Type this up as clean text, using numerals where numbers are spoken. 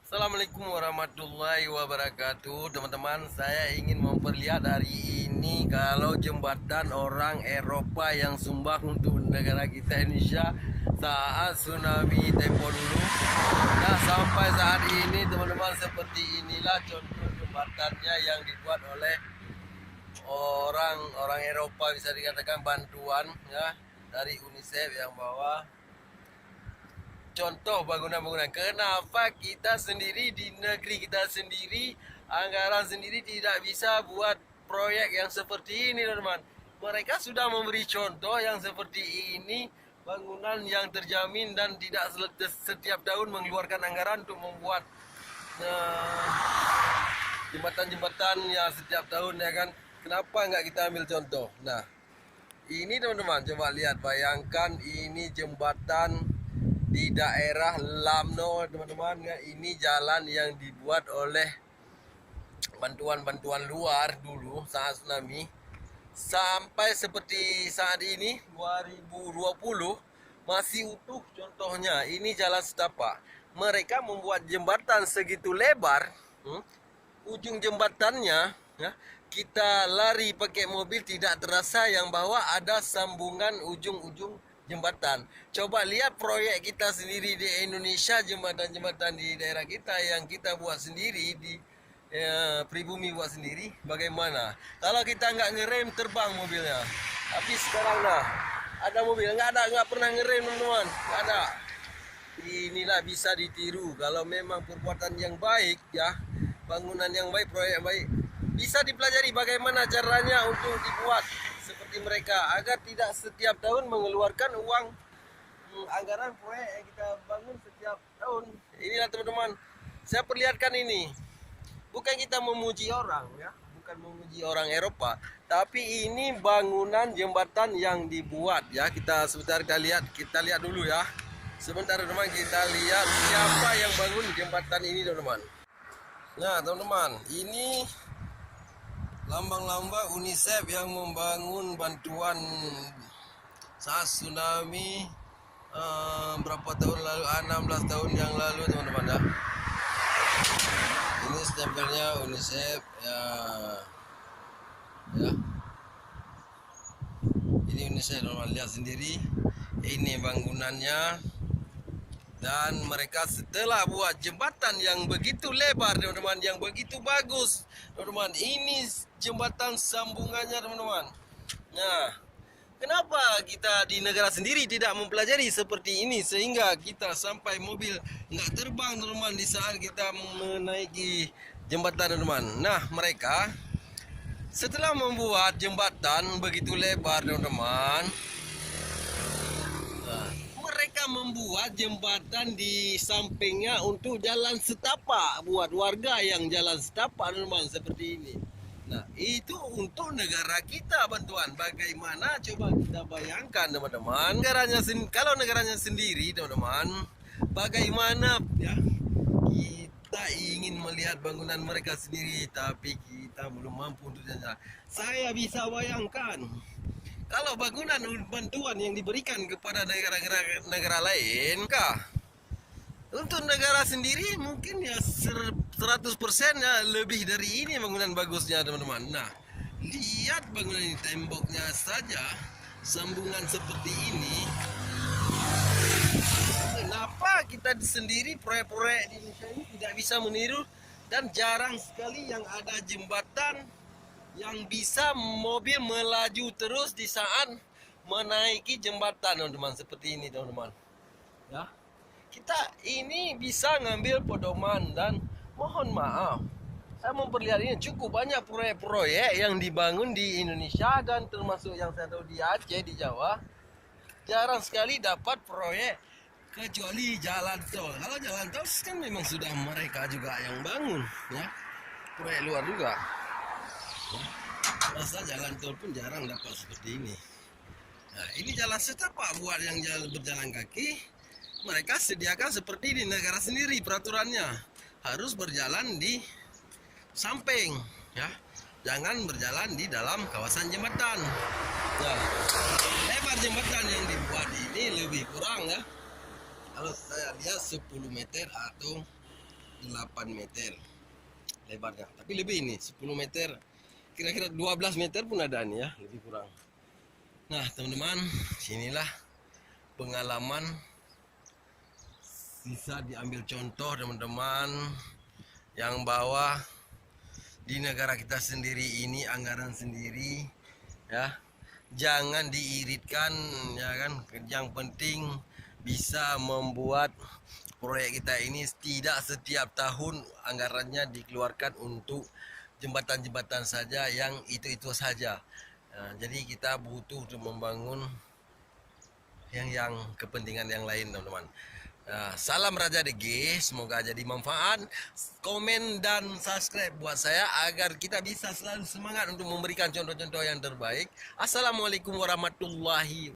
Assalamualaikum warahmatullahi wabarakatuh. Teman-teman, saya ingin memperlihat hari ini kalau jembatan orang Eropa yang sumbang untuk negara kita Indonesia saat tsunami tempo dulu. Nah, sampai saat ini teman-teman, seperti inilah contoh jembatannya yang dibuat oleh orang Eropa, bisa dikatakan bantuan ya dari UNICEF yang bawa contoh bangunan-bangunan. Kenapa kita sendiri di negeri kita sendiri, anggaran sendiri tidak bisa buat proyek yang seperti ini, teman-teman? Mereka sudah memberi contoh yang seperti ini, bangunan yang terjamin dan tidak setiap tahun mengeluarkan anggaran untuk membuat jembatan-jembatan yang setiap tahun, ya kan? Kenapa nggak kita ambil contoh? Nah, ini teman-teman, coba lihat, bayangkan ini jembatan di daerah Lamno, teman-teman ya. Ini jalan yang dibuat oleh bantuan-bantuan luar dulu saat tsunami, sampai seperti saat ini 2020 masih utuh. Contohnya ini jalan setapak, mereka membuat jembatan segitu lebar, ujung jembatannya ya, kita lari pakai mobil tidak terasa yang bahwa ada sambungan ujung-ujung jembatan. Coba lihat proyek kita sendiri di Indonesia, jembatan-jembatan di daerah kita yang kita buat sendiri di pribumi buat sendiri, bagaimana kalau kita nggak ngerem terbang mobilnya. Tapi sekarang nah ada mobil nggak pernah ngerem, teman-teman, nggak ada. Inilah bisa ditiru kalau memang perbuatan yang baik ya, bangunan yang baik, proyek baik, bisa dipelajari bagaimana caranya untuk dibuat seperti mereka, agar tidak setiap tahun mengeluarkan uang anggaran proyek yang kita bangun setiap tahun. Inilah teman-teman, saya perlihatkan ini. Bukan kita memuji orang ya, bukan memuji orang Eropa, tapi ini bangunan jembatan yang dibuat ya. Kita sebentar kita lihat dulu ya. Sebentar teman-teman, kita lihat siapa yang bangun jembatan ini, teman-teman. Nah teman-teman, ini lambang-lambang UNICEF yang membangun bantuan saat tsunami berapa tahun lalu, 16 tahun yang lalu, teman-teman ya. Ini stempelnya UNICEF ya, ya. Ini UNICEF, teman-teman, lihat sendiri. Ini bangunannya. Dan mereka setelah buat jembatan yang begitu lebar, teman-teman, yang begitu bagus, teman-teman, ini jembatan sambungannya, teman-teman. Nah, kenapa kita di negara sendiri tidak mempelajari seperti ini sehingga kita sampai mobil nggak terbang, teman-teman, di saat kita menaiki jembatan, teman-teman. Nah, mereka setelah membuat jembatan begitu lebar, teman-teman, mereka membuat jembatan di sampingnya untuk jalan setapak, buat warga yang jalan setapak, teman-teman, seperti ini. Nah, itu untuk negara kita bantuan. Bagaimana coba kita bayangkan, teman-teman, kalau negaranya sendiri, teman-teman, bagaimana ya, kita ingin melihat bangunan mereka sendiri, tapi kita belum mampu untuk jalan. Saya bisa bayangkan kalau bangunan bantuan yang diberikan kepada negara lain, untuk negara sendiri mungkin ya 100% ya lebih dari ini bangunan bagusnya, teman-teman. Nah, lihat bangunan ini, temboknya saja sambungan seperti ini. Kenapa kita sendiri proyek-proyek di Indonesia ini tidak bisa meniru, dan jarang sekali yang ada jembatan yang bisa mobil melaju terus di saat menaiki jembatan, teman-teman, seperti ini, teman-teman ya. Kita ini bisa ngambil pedoman, dan mohon maaf, saya memperlihatkan cukup banyak proyek-proyek yang dibangun di Indonesia, dan termasuk yang saya tahu di Aceh, di Jawa, jarang sekali dapat proyek kecuali jalan tol. Kalau jalan tol kan memang sudah mereka juga yang bangun ya, proyek luar juga. Masa jalan tol pun jarang dapat seperti ini. Nah, ini jalan setapak buat yang jalan berjalan kaki. Mereka sediakan seperti di negara sendiri, peraturannya harus berjalan di samping ya, jangan berjalan di dalam kawasan jembatan. Nah, lebar jembatan yang dibuat ini lebih kurang ya, kalau saya lihat 10 meter atau 8 meter lebarnya, tapi lebih ini 10 meter, kira-kira 12 meter pun ada nih ya, lebih kurang. Nah teman-teman, sinilah pengalaman, bisa diambil contoh teman-teman yang bawah di negara kita sendiri ini, anggaran sendiri ya, jangan diiritkan ya kan. Yang penting bisa membuat proyek kita ini tidak setiap tahun anggarannya dikeluarkan untuk jembatan-jembatan saja, yang itu saja. Nah, jadi kita butuh untuk membangun yang kepentingan yang lain teman-teman. Nah, salam Raja DG, semoga jadi manfaat. Komen dan subscribe buat saya agar kita bisa selalu semangat untuk memberikan contoh-contoh yang terbaik. Assalamualaikum warahmatullahi wabarakatuh.